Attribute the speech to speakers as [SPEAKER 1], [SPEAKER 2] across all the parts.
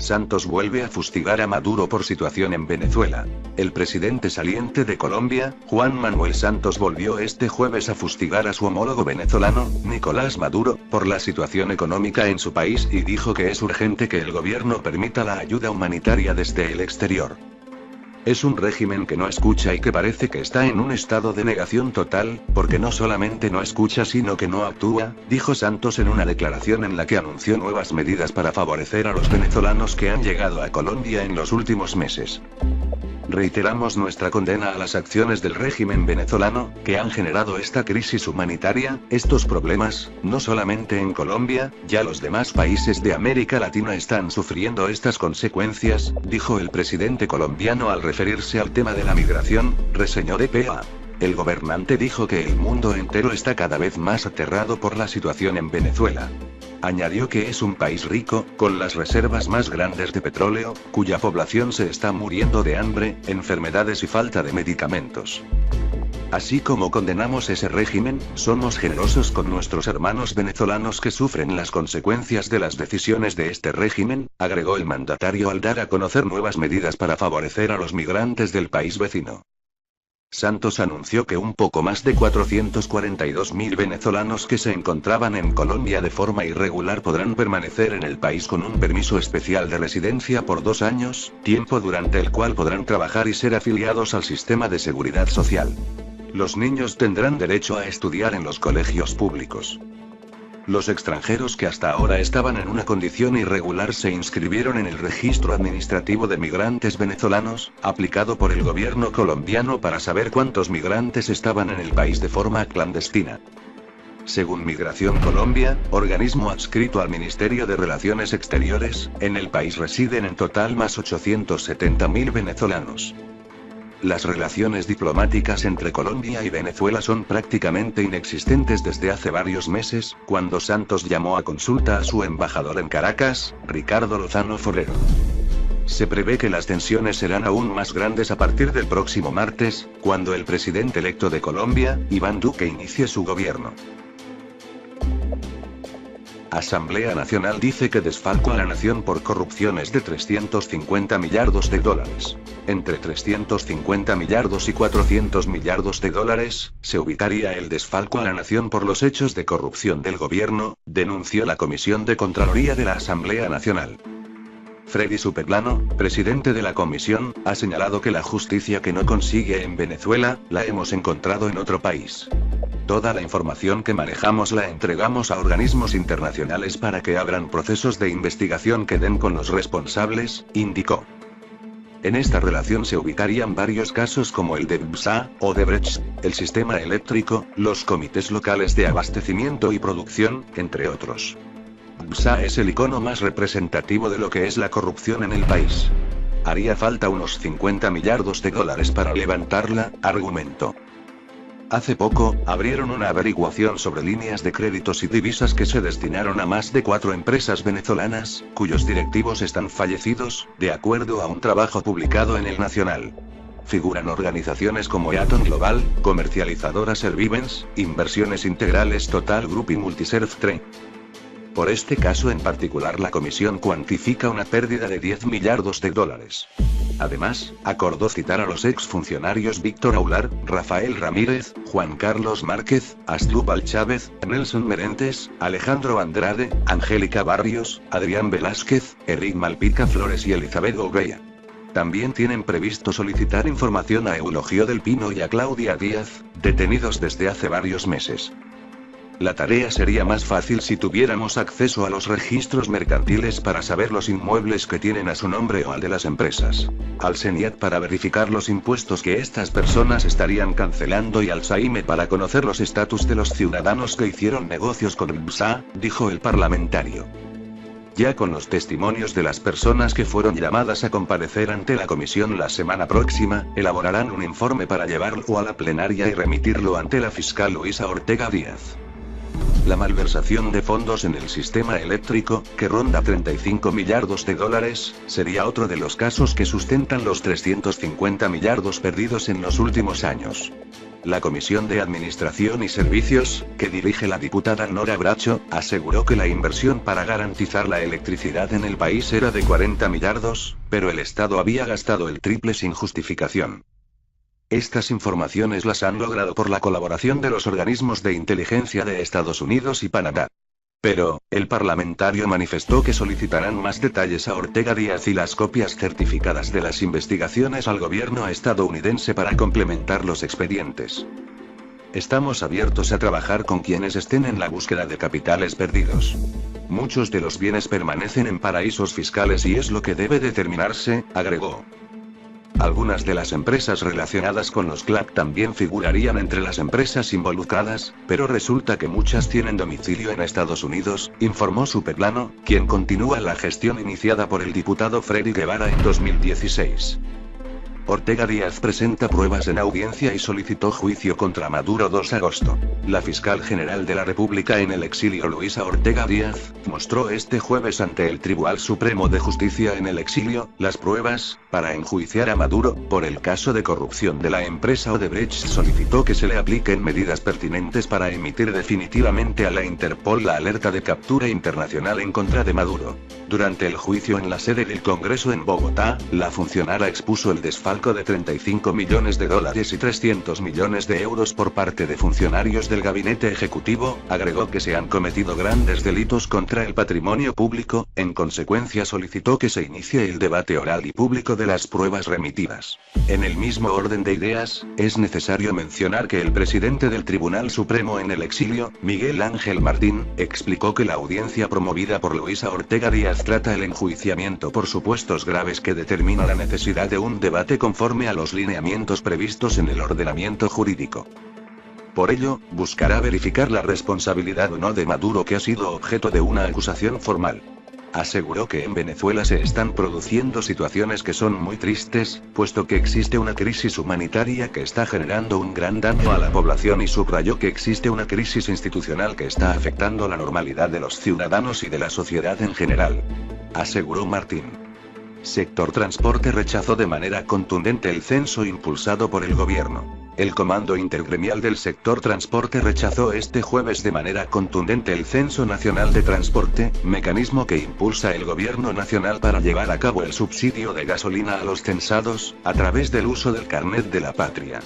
[SPEAKER 1] Santos vuelve a fustigar a Maduro por situación en Venezuela. El presidente saliente de Colombia, Juan Manuel Santos, volvió este jueves a fustigar a su homólogo venezolano, Nicolás Maduro, por la situación económica en su país y dijo que es urgente que el gobierno permita la ayuda humanitaria desde el exterior. Es un régimen que no escucha y que parece que está en un estado de negación total, porque no solamente no escucha sino que no actúa, dijo Santos en una declaración en la que anunció nuevas medidas para favorecer a los venezolanos que han llegado a Colombia en los últimos meses. Reiteramos nuestra condena a las acciones del régimen venezolano, que han generado esta crisis humanitaria, estos problemas, no solamente en Colombia, ya los demás países de América Latina están sufriendo estas consecuencias, dijo el presidente colombiano al referirse al tema de la migración, reseñó DPA. El gobernante dijo que el mundo entero está cada vez más aterrado por la situación en Venezuela. Añadió que es un país rico, con las reservas más grandes de petróleo, cuya población se está muriendo de hambre, enfermedades y falta de medicamentos. Así como condenamos ese régimen, somos generosos con nuestros hermanos venezolanos que sufren las consecuencias de las decisiones de este régimen, agregó el mandatario al dar a conocer nuevas medidas para favorecer a los migrantes del país vecino. Santos anunció que un poco más de 442.000 venezolanos que se encontraban en Colombia de forma irregular podrán permanecer en el país con un permiso especial de residencia por 2 años, tiempo durante el cual podrán trabajar y ser afiliados al sistema de seguridad social. Los niños tendrán derecho a estudiar en los colegios públicos. Los extranjeros que hasta ahora estaban en una condición irregular se inscribieron en el registro administrativo de migrantes venezolanos, aplicado por el gobierno colombiano para saber cuántos migrantes estaban en el país de forma clandestina. Según Migración Colombia, organismo adscrito al Ministerio de Relaciones Exteriores, en el país residen en total más 870.000 venezolanos. Las relaciones diplomáticas entre Colombia y Venezuela son prácticamente inexistentes desde hace varios meses, cuando Santos llamó a consulta a su embajador en Caracas, Ricardo Lozano Forero. Se prevé que las tensiones serán aún más grandes a partir del próximo martes, cuando el presidente electo de Colombia, Iván Duque, inicie su gobierno. Asamblea Nacional dice que desfalco a la nación por corrupciones de 350 millardos de dólares. Entre 350 millardos y 400 millardos de dólares, se ubicaría el desfalco a la nación por los hechos de corrupción del gobierno, denunció la Comisión de Contraloría de la Asamblea Nacional. Freddy Superlano, presidente de la comisión, ha señalado que la justicia que no consigue en Venezuela, la hemos encontrado en otro país. Toda la información que manejamos la entregamos a organismos internacionales para que abran procesos de investigación que den con los responsables, indicó. En esta relación se ubicarían varios casos como el de BPSA, Odebrecht, el sistema eléctrico, los comités locales de abastecimiento y producción, entre otros. BPSA es el icono más representativo de lo que es la corrupción en el país. Haría falta unos 50 millardos de dólares para levantarla, argumentó. Hace poco, abrieron una averiguación sobre líneas de créditos y divisas que se destinaron a más de 4 empresas venezolanas, cuyos directivos están fallecidos, de acuerdo a un trabajo publicado en El Nacional. Figuran organizaciones como Eaton Global, comercializadora Servivens, Inversiones Integrales Total Group y Multiserve Trade. Por este caso en particular la comisión cuantifica una pérdida de 10 millardos de dólares. Además, acordó citar a los exfuncionarios Víctor Aular, Rafael Ramírez, Juan Carlos Márquez, Asdrúbal Chávez, Nelson Merentes, Alejandro Andrade, Angélica Barrios, Adrián Velázquez, Eric Malpica Flores y Elizabeth Gouveia. También tienen previsto solicitar información a Eulogio del Pino y a Claudia Díaz, detenidos desde hace varios meses. La tarea sería más fácil si tuviéramos acceso a los registros mercantiles para saber los inmuebles que tienen a su nombre o al de las empresas. Al CENIAT para verificar los impuestos que estas personas estarían cancelando y al SAIME para conocer los estatus de los ciudadanos que hicieron negocios con BPSA, dijo el parlamentario. Ya con los testimonios de las personas que fueron llamadas a comparecer ante la comisión la semana próxima, elaborarán un informe para llevarlo a la plenaria y remitirlo ante la fiscal Luisa Ortega Díaz. La malversación de fondos en el sistema eléctrico, que ronda 35 millardos de dólares, sería otro de los casos que sustentan los 350 millardos perdidos en los últimos años. La Comisión de Administración y Servicios, que dirige la diputada Nora Bracho, aseguró que la inversión para garantizar la electricidad en el país era de 40 millardos, pero el Estado había gastado el triple sin justificación. Estas informaciones las han logrado por la colaboración de los organismos de inteligencia de Estados Unidos y Canadá. Pero, el parlamentario manifestó que solicitarán más detalles a Ortega Díaz y las copias certificadas de las investigaciones al gobierno estadounidense para complementar los expedientes. Estamos abiertos a trabajar con quienes estén en la búsqueda de capitales perdidos. Muchos de los bienes permanecen en paraísos fiscales y es lo que debe determinarse, agregó. Algunas de las empresas relacionadas con los CLAP también figurarían entre las empresas involucradas, pero resulta que muchas tienen domicilio en Estados Unidos, informó Superplano, quien continúa la gestión iniciada por el diputado Freddy Guevara en 2016. Ortega Díaz presenta pruebas en audiencia y solicitó juicio contra Maduro 2 de agosto. La fiscal general de la República en el exilio Luisa Ortega Díaz, mostró este jueves ante el Tribunal Supremo de Justicia en el exilio, las pruebas, para enjuiciar a Maduro, por el caso de corrupción de la empresa Odebrecht. Solicitó que se le apliquen medidas pertinentes para emitir definitivamente a la Interpol la alerta de captura internacional en contra de Maduro. Durante el juicio en la sede del Congreso en Bogotá, la funcionaria expuso el desfalco de $35 millones y 300 millones de euros por parte de funcionarios del gabinete ejecutivo, agregó que se han cometido grandes delitos contra el patrimonio público, en consecuencia solicitó que se inicie el debate oral y público de las pruebas remitidas. En el mismo orden de ideas, es necesario mencionar que el presidente del Tribunal Supremo en el exilio, Miguel Ángel Martín, explicó que la audiencia promovida por Luisa Ortega Díaz trata el enjuiciamiento por supuestos graves que determina la necesidad de un debate conforme a los lineamientos previstos en el ordenamiento jurídico. Por ello, buscará verificar la responsabilidad o no de Maduro, que ha sido objeto de una acusación formal. Aseguró que en Venezuela se están produciendo situaciones que son muy tristes, puesto que existe una crisis humanitaria que está generando un gran daño a la población y subrayó que existe una crisis institucional que está afectando la normalidad de los ciudadanos y de la sociedad en general. Aseguró Martín. Sector Transporte rechazó de manera contundente el censo impulsado por el gobierno. El Comando Intergremial del Sector Transporte rechazó este jueves de manera contundente el Censo Nacional de Transporte, mecanismo que impulsa el Gobierno Nacional para llevar a cabo el subsidio de gasolina a los censados, a través del uso del Carnet de la Patria.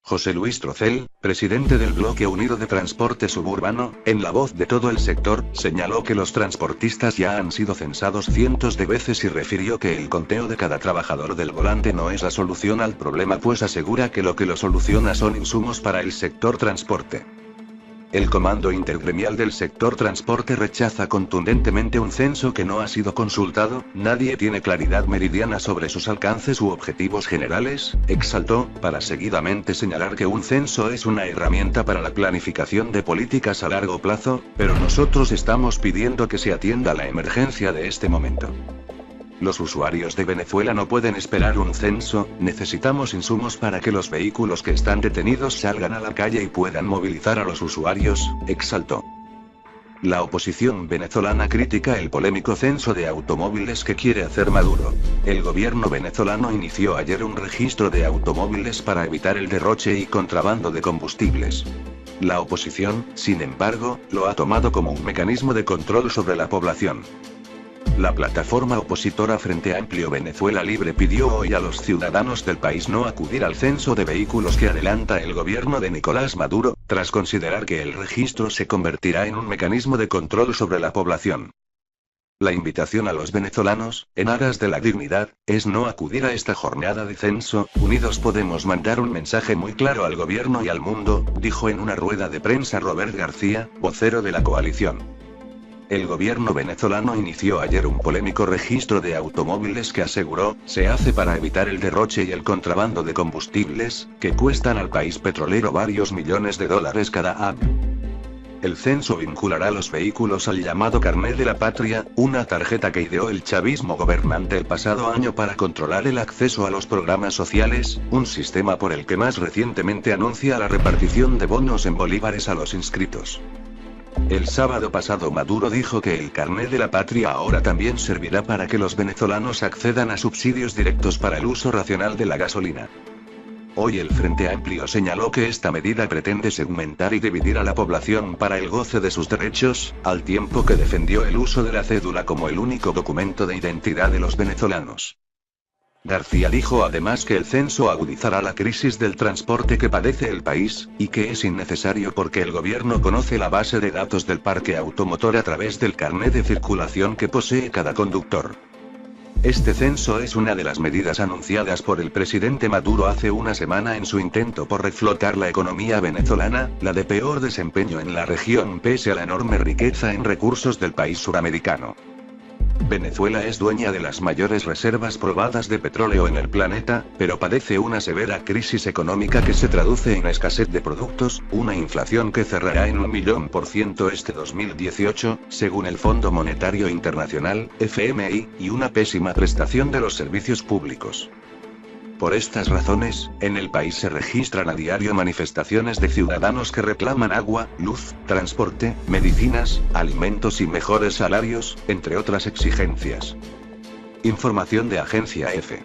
[SPEAKER 1] José Luis Trocel, presidente del Bloque Unido de Transporte Suburbano, en la voz de todo el sector, señaló que los transportistas ya han sido censados cientos de veces y refirió que el conteo de cada trabajador del volante no es la solución al problema, pues asegura que lo soluciona son insumos para el sector transporte. El Comando Intergremial del Sector Transporte rechaza contundentemente un censo que no ha sido consultado, nadie tiene claridad meridiana sobre sus alcances u objetivos generales, exaltó, para seguidamente señalar que un censo es una herramienta para la planificación de políticas a largo plazo, pero nosotros estamos pidiendo que se atienda a la emergencia de este momento. Los usuarios de Venezuela no pueden esperar un censo, necesitamos insumos para que los vehículos que están detenidos salgan a la calle y puedan movilizar a los usuarios, exaltó. La oposición venezolana critica el polémico censo de automóviles que quiere hacer Maduro. El gobierno venezolano inició ayer un registro de automóviles para evitar el derroche y contrabando de combustibles. La oposición, sin embargo, lo ha tomado como un mecanismo de control sobre la población. La plataforma opositora Frente Amplio Venezuela Libre pidió hoy a los ciudadanos del país no acudir al censo de vehículos que adelanta el gobierno de Nicolás Maduro, tras considerar que el registro se convertirá en un mecanismo de control sobre la población. La invitación a los venezolanos, en aras de la dignidad, es no acudir a esta jornada de censo. Unidos podemos mandar un mensaje muy claro al gobierno y al mundo, dijo en una rueda de prensa Robert García, vocero de la coalición. El gobierno venezolano inició ayer un polémico registro de automóviles que aseguró, se hace para evitar el derroche y el contrabando de combustibles, que cuestan al país petrolero varios millones de dólares cada año. El censo vinculará los vehículos al llamado Carnet de la Patria, una tarjeta que ideó el chavismo gobernante el pasado año para controlar el acceso a los programas sociales, un sistema por el que más recientemente anuncia la repartición de bonos en bolívares a los inscritos. El sábado pasado Maduro dijo que el Carnet de la Patria ahora también servirá para que los venezolanos accedan a subsidios directos para el uso racional de la gasolina. Hoy el Frente Amplio señaló que esta medida pretende segmentar y dividir a la población para el goce de sus derechos, al tiempo que defendió el uso de la cédula como el único documento de identidad de los venezolanos. García dijo además que el censo agudizará la crisis del transporte que padece el país, y que es innecesario porque el gobierno conoce la base de datos del parque automotor a través del carnet de circulación que posee cada conductor. Este censo es una de las medidas anunciadas por el presidente Maduro hace una semana en su intento por reflotar la economía venezolana, la de peor desempeño en la región pese a la enorme riqueza en recursos del país suramericano. Venezuela es dueña de las mayores reservas probadas de petróleo en el planeta, pero padece una severa crisis económica que se traduce en escasez de productos, una inflación que cerrará en 1.000.000% este 2018, según el Fondo Monetario Internacional, FMI, y una pésima prestación de los servicios públicos. Por estas razones, en el país se registran a diario manifestaciones de ciudadanos que reclaman agua, luz, transporte, medicinas, alimentos y mejores salarios, entre otras exigencias. Información de Agencia EFE.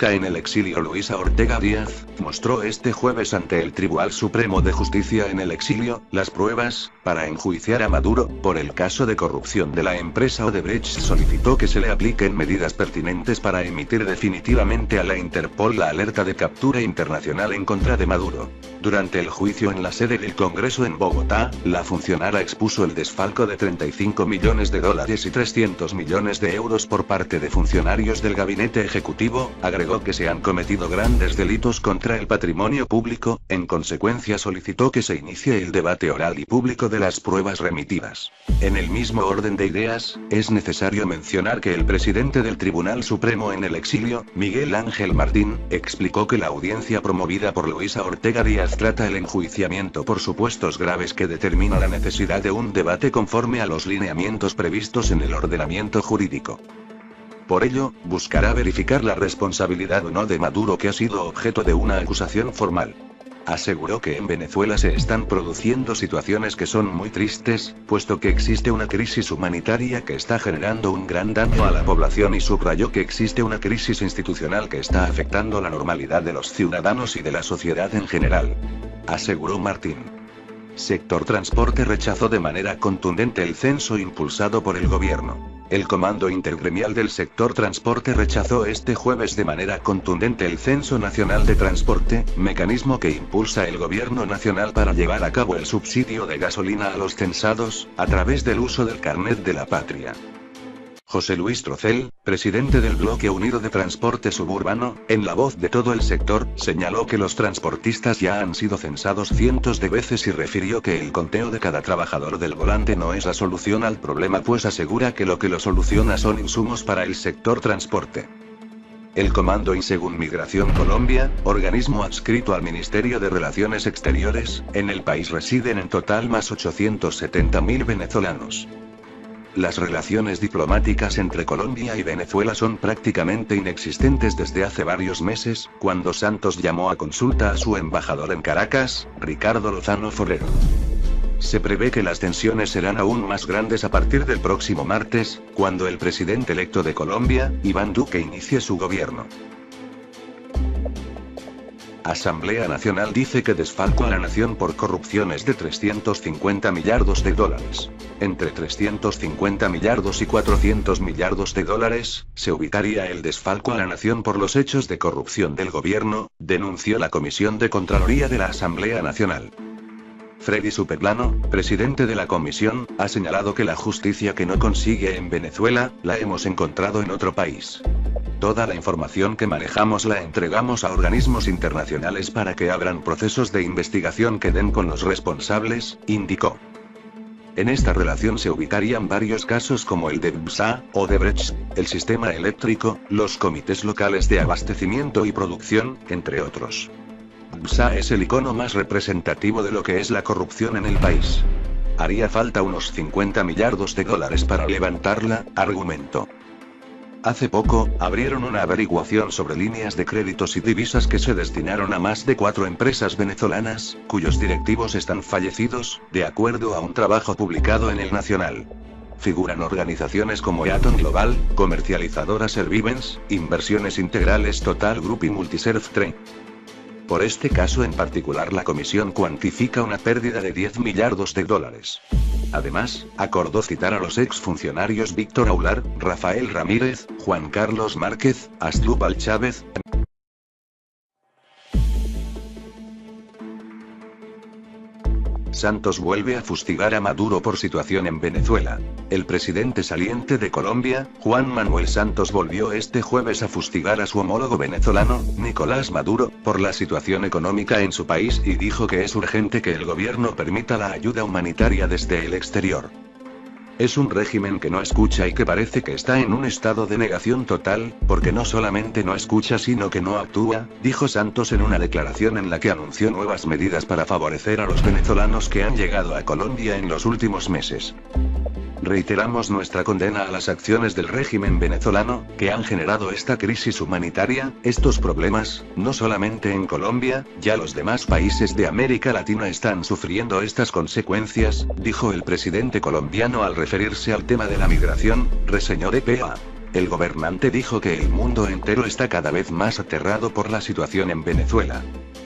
[SPEAKER 1] En el exilio Luisa Ortega Díaz, mostró este jueves ante el Tribunal Supremo de Justicia en el exilio, las pruebas, para enjuiciar a Maduro, por el caso de corrupción de la empresa Odebrecht. Solicitó que se le apliquen medidas pertinentes para emitir definitivamente a la Interpol la alerta de captura internacional en contra de Maduro. Durante el juicio en la sede del Congreso en Bogotá, la funcionaria expuso el desfalco de $35 millones y 300 millones de euros por parte de funcionarios del gabinete ejecutivo, agregó que se han cometido grandes delitos contra el patrimonio público, en consecuencia solicitó que se inicie el debate oral y público de las pruebas remitidas. En el mismo orden de ideas, es necesario mencionar que el presidente del Tribunal Supremo en el exilio, Miguel Ángel Martín, explicó que la audiencia promovida por Luisa Ortega Díaz trata el enjuiciamiento por supuestos graves que determina la necesidad de un debate conforme a los lineamientos previstos en el ordenamiento jurídico. Por ello, buscará verificar la responsabilidad o no de Maduro, que ha sido objeto de una acusación formal. Aseguró que en Venezuela se están produciendo situaciones que son muy tristes, puesto que existe una crisis humanitaria que está generando un gran daño a la población, y subrayó que existe una crisis institucional que está afectando la normalidad de los ciudadanos y de la sociedad en general. Aseguró Martín. Sector Transporte rechazó de manera contundente el censo impulsado por el gobierno. El Comando Intergremial del Sector Transporte rechazó este jueves de manera contundente el Censo Nacional de Transporte, mecanismo que impulsa el Gobierno Nacional para llevar a cabo el subsidio de gasolina a los censados, a través del uso del carnet de la patria. José Luis Trocel, presidente del Bloque Unido de Transporte Suburbano, en la voz de todo el sector, señaló que los transportistas ya han sido censados cientos de veces y refirió que el conteo de cada trabajador del volante no es la solución al problema, pues asegura que lo soluciona son insumos para el sector transporte. El Comando y según Migración Colombia, organismo adscrito al Ministerio de Relaciones Exteriores, en el país residen en total más 870.000 venezolanos. Las relaciones diplomáticas entre Colombia y Venezuela son prácticamente inexistentes desde hace varios meses, cuando Santos llamó a consulta a su embajador en Caracas, Ricardo Lozano Forero. Se prevé que las tensiones serán aún más grandes a partir del próximo martes, cuando el presidente electo de Colombia, Iván Duque, inicie su gobierno. Asamblea Nacional dice que desfalco a la nación por corrupciones de $350 millardos. Entre 350 millardos y 400 millardos de dólares, se ubicaría el desfalco a la nación por los hechos de corrupción del gobierno, denunció la Comisión de Contraloría de la Asamblea Nacional. Freddy Superplano, presidente de la comisión, ha señalado que la justicia que no consigue en Venezuela, la hemos encontrado en otro país. Toda la información que manejamos la entregamos a organismos internacionales para que abran procesos de investigación que den con los responsables, indicó. En esta relación se ubicarían varios casos como el de BSA, Odebrecht, el sistema eléctrico, los comités locales de abastecimiento y producción, entre otros. BSA es el icono más representativo de lo que es la corrupción en el país. Haría falta unos $50 millardos para levantarla, argumentó. Hace poco, abrieron una averiguación sobre líneas de créditos y divisas que se destinaron a más de 4 empresas venezolanas, cuyos directivos están fallecidos, de acuerdo a un trabajo publicado en El Nacional. Figuran organizaciones como Eaton Global, comercializadora Servivens, Inversiones Integrales Total Group y Multiserve Trade. Por este caso en particular la comisión cuantifica una pérdida de 10 millardos de dólares. Además, acordó citar a los exfuncionarios Víctor Aular, Rafael Ramírez, Juan Carlos Márquez, Asdrúbal Chávez. Santos vuelve a fustigar a Maduro por situación en Venezuela. El presidente saliente de Colombia, Juan Manuel Santos, volvió este jueves a fustigar a su homólogo venezolano, Nicolás Maduro, por la situación económica en su país y dijo que es urgente que el gobierno permita la ayuda humanitaria desde el exterior. Es un régimen que no escucha y que parece que está en un estado de negación total, porque no solamente no escucha sino que no actúa, dijo Santos en una declaración en la que anunció nuevas medidas para favorecer a los venezolanos que han llegado a Colombia en los últimos meses. Reiteramos nuestra condena a las acciones del régimen venezolano, que han generado esta crisis humanitaria, estos problemas, no solamente en Colombia, ya los demás países de América Latina están sufriendo estas consecuencias, dijo el presidente colombiano al referirse al tema de la migración, reseñó DPA. El gobernante dijo que el mundo entero está cada vez más aterrado por la situación en Venezuela.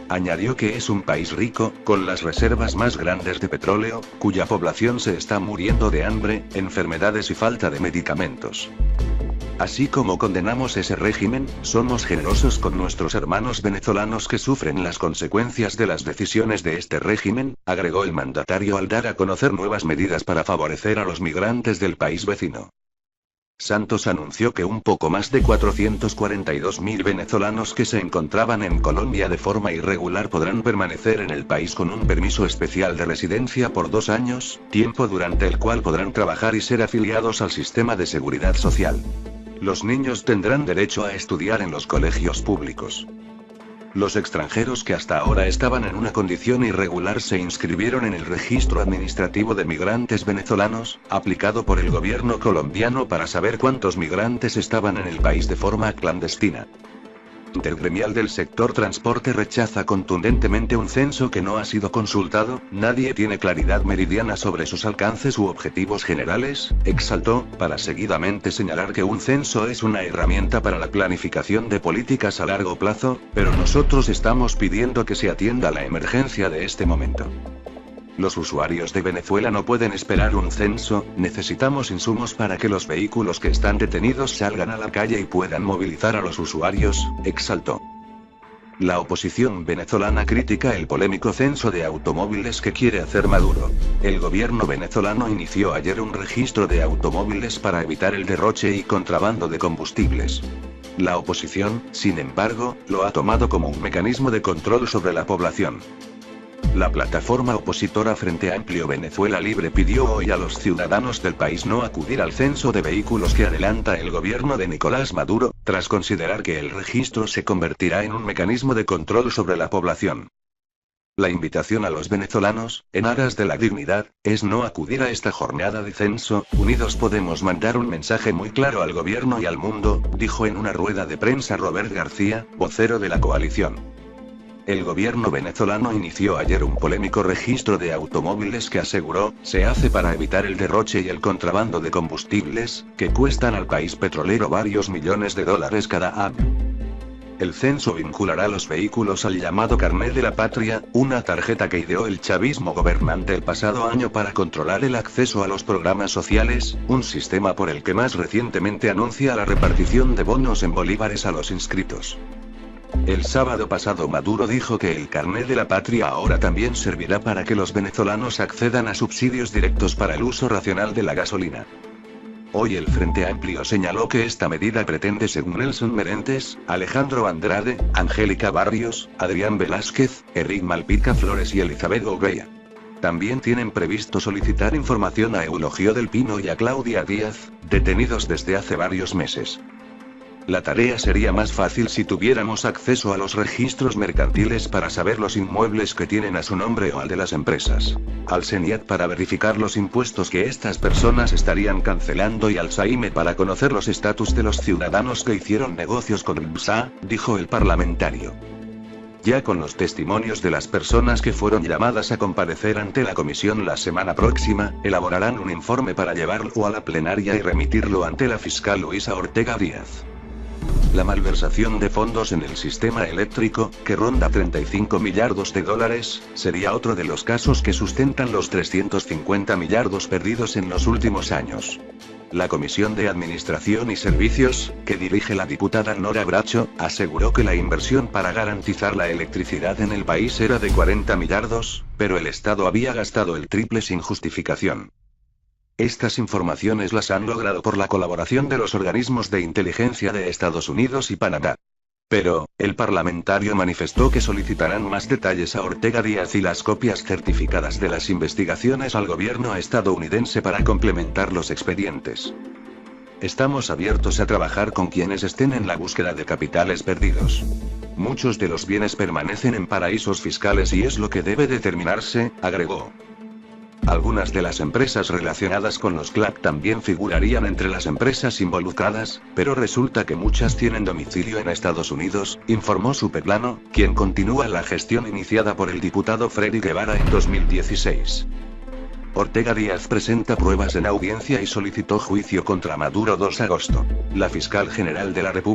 [SPEAKER 1] Añadió que es un país rico, con las reservas más grandes de petróleo, cuya población se está muriendo de hambre, enfermedades y falta de medicamentos. Así como condenamos ese régimen, somos generosos con nuestros hermanos venezolanos que sufren las consecuencias de las decisiones de este régimen, agregó el mandatario al dar a conocer nuevas medidas para favorecer a los migrantes del país vecino. Santos anunció que un poco más de 442.000 venezolanos que se encontraban en Colombia de forma irregular podrán permanecer en el país con un permiso especial de residencia por 2 años, tiempo durante el cual podrán trabajar y ser afiliados al sistema de seguridad social. Los niños tendrán derecho a estudiar en los colegios públicos. Los extranjeros que hasta ahora estaban en una condición irregular se inscribieron en el Registro Administrativo de Migrantes Venezolanos, aplicado por el gobierno colombiano para saber cuántos migrantes estaban en el país de forma clandestina. Intergremial del sector transporte rechaza contundentemente un censo que no ha sido consultado, nadie tiene claridad meridiana sobre sus alcances u objetivos generales, exaltó, para seguidamente señalar que un censo es una herramienta para la planificación de políticas a largo plazo, pero nosotros estamos pidiendo que se atienda a la emergencia de este momento. Los usuarios de Venezuela no pueden esperar un censo, necesitamos insumos para que los vehículos que están detenidos salgan a la calle y puedan movilizar a los usuarios, exaltó. La oposición venezolana critica el polémico censo de automóviles que quiere hacer Maduro. El gobierno venezolano inició ayer un registro de automóviles para evitar el derroche y contrabando de combustibles. La oposición, sin embargo, lo ha tomado como un mecanismo de control sobre la población. La plataforma opositora Frente Amplio Venezuela Libre pidió hoy a los ciudadanos del país no acudir al censo de vehículos que adelanta el gobierno de Nicolás Maduro, tras considerar que el registro se convertirá en un mecanismo de control sobre la población. La invitación a los venezolanos, en aras de la dignidad, es no acudir a esta jornada de censo. Unidos podemos mandar un mensaje muy claro al gobierno y al mundo, dijo en una rueda de prensa Robert García, vocero de la coalición. El gobierno venezolano inició ayer un polémico registro de automóviles que aseguró, se hace para evitar el derroche y el contrabando de combustibles, que cuestan al país petrolero varios millones de dólares cada año. El censo vinculará los vehículos al llamado Carné de la Patria, una tarjeta que ideó el chavismo gobernante el pasado año para controlar el acceso a los programas sociales, un sistema por el que más recientemente anuncia la repartición de bonos en bolívares a los inscritos. El sábado pasado Maduro dijo que el Carné de la Patria ahora también servirá para que los venezolanos accedan a subsidios directos para el uso racional de la gasolina. Hoy el Frente Amplio señaló que esta medida pretende, según Nelson Merentes, Alejandro Andrade, Angélica Barrios, Adrián Velázquez, Enrique Malpica Flores y Elizabeth Gouveia. También tienen previsto solicitar información a Eulogio del Pino y a Claudia Díaz, detenidos desde hace varios meses. La tarea sería más fácil si tuviéramos acceso a los registros mercantiles para saber los inmuebles que tienen a su nombre o al de las empresas. Al SENIAT para verificar los impuestos que estas personas estarían cancelando y al SAIME para conocer los estatus de los ciudadanos que hicieron negocios con el BSA, dijo el parlamentario. Ya con los testimonios de las personas que fueron llamadas a comparecer ante la comisión la semana próxima, elaborarán un informe para llevarlo a la plenaria y remitirlo ante la fiscal Luisa Ortega Díaz. La malversación de fondos en el sistema eléctrico, que ronda 35 millardos de dólares, sería otro de los casos que sustentan los 350 millardos perdidos en los últimos años. La Comisión de Administración y Servicios, que dirige la diputada Nora Bracho, aseguró que la inversión para garantizar la electricidad en el país era de 40 millardos, pero el Estado había gastado el triple sin justificación. Estas informaciones las han logrado por la colaboración de los organismos de inteligencia de Estados Unidos y Canadá. Pero, el parlamentario manifestó que solicitarán más detalles a Ortega Díaz y las copias certificadas de las investigaciones al gobierno estadounidense para complementar los expedientes. Estamos abiertos a trabajar con quienes estén en la búsqueda de capitales perdidos. Muchos de los bienes permanecen en paraísos fiscales y es lo que debe determinarse, agregó. Algunas de las empresas relacionadas con los CLAP también figurarían entre las empresas involucradas, pero resulta que muchas tienen domicilio en Estados Unidos, informó Superplano, quien continúa la gestión iniciada por el diputado Freddy Guevara en 2016. Ortega Díaz presenta pruebas en audiencia y solicitó juicio contra Maduro 2 de agosto. La fiscal general de la República